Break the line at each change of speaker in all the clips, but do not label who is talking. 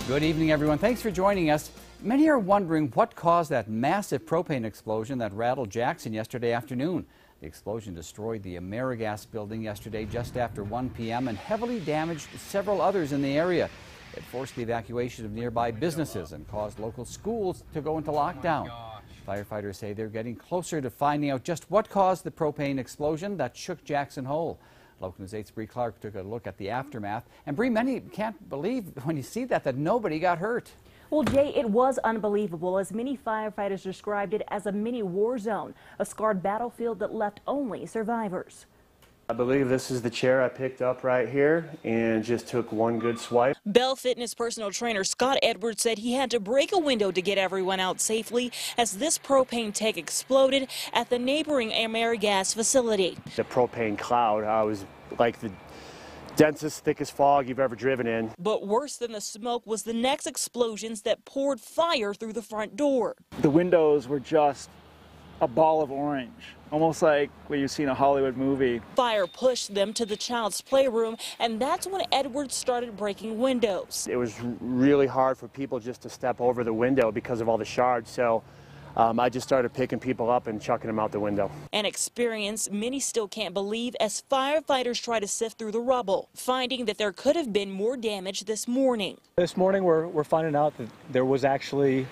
Good evening, everyone. Thanks for joining us. Many are wondering what caused that massive propane explosion that rattled Jackson yesterday afternoon. The explosion destroyed the AmeriGas building yesterday just after 1 p.m. and heavily damaged several others in the area. It forced the evacuation of nearby businesses and caused local schools to go into lockdown. Firefighters say they're getting closer to finding out just what caused the propane explosion that shook Jackson whole. Local News 8's Bree Clark took a look at the aftermath. And Bree, many can't believe when you see that nobody got hurt.
Well, Jay, it was unbelievable, as many firefighters described it as a mini war zone, a scarred battlefield that left only survivors.
I believe this is the chair I picked up right here and just took one good swipe.
Bell Fitness personal trainer Scott Edwards said he had to break a window to get everyone out safely as this propane tank exploded at the neighboring AmeriGas facility.
The propane cloud was like the densest, thickest fog you've ever driven in.
But worse than the smoke was the next explosions that poured fire through the front door.
The windows were just a ball of orange, almost like what you see in a Hollywood movie.
Fire pushed them to the child's playroom, and that's when Edwards started breaking windows.
It was really hard for people just to step over the window because of all the shards, so I just started picking people up and chucking them out the window.
An experience many still can't believe as firefighters try to sift through the rubble, finding that there could have been more damage this morning.
This morning we're finding out that there was actually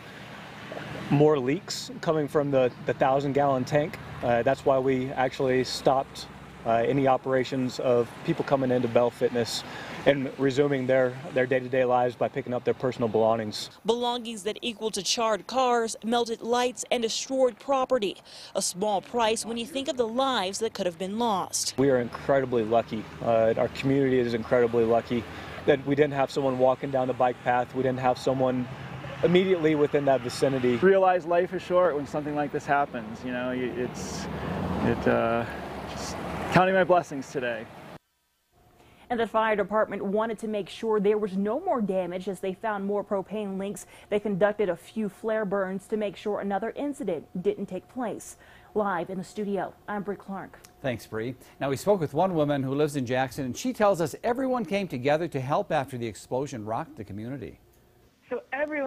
more leaks coming from the 1,000-gallon tank. That's why we actually stopped any operations of people coming into Bell Fitness and resuming their day-to-day lives by picking up their personal belongings.
Belongings that equal to charred cars, melted lights, and destroyed property. A small price when you think of the lives that could have been lost.
We are incredibly lucky. Our community is incredibly lucky that we didn't have someone walking down the bike path. We didn't have someone immediately within that vicinity.
Realize life is short when something like this happens. You know, just counting my blessings today.
And the fire department wanted to make sure there was no more damage as they found more propane leaks. They conducted a few flare burns to make sure another incident didn't take place. Live in the studio, I'm Bree Clark.
Thanks, Bree. Now, we spoke with one woman who lives in Jackson, and she tells us everyone came together to help after the explosion rocked the community.
So everyone